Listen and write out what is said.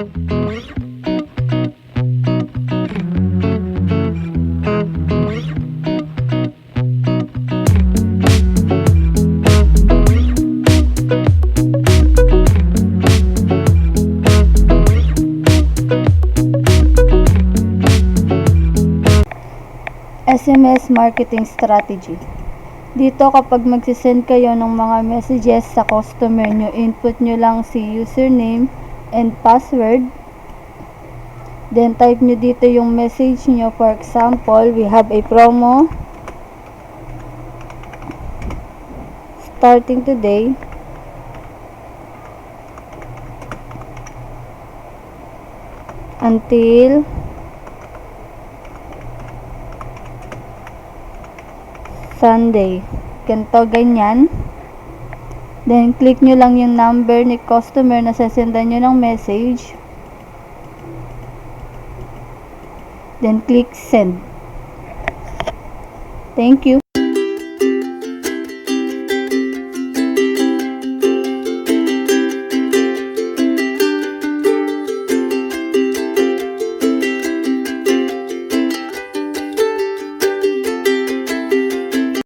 SMS marketing strategy. Dito kapag magsisend kayo ng mga messages sa customer nyo, input nyo lang si username and password. Then type nyo dito yung message nyo. For example, we have a promo starting today. Until Sunday. Ganito, ganyan. Then, click nyo lang yung number ni customer na sasendan nyo ng message. Then, click send. Thank you.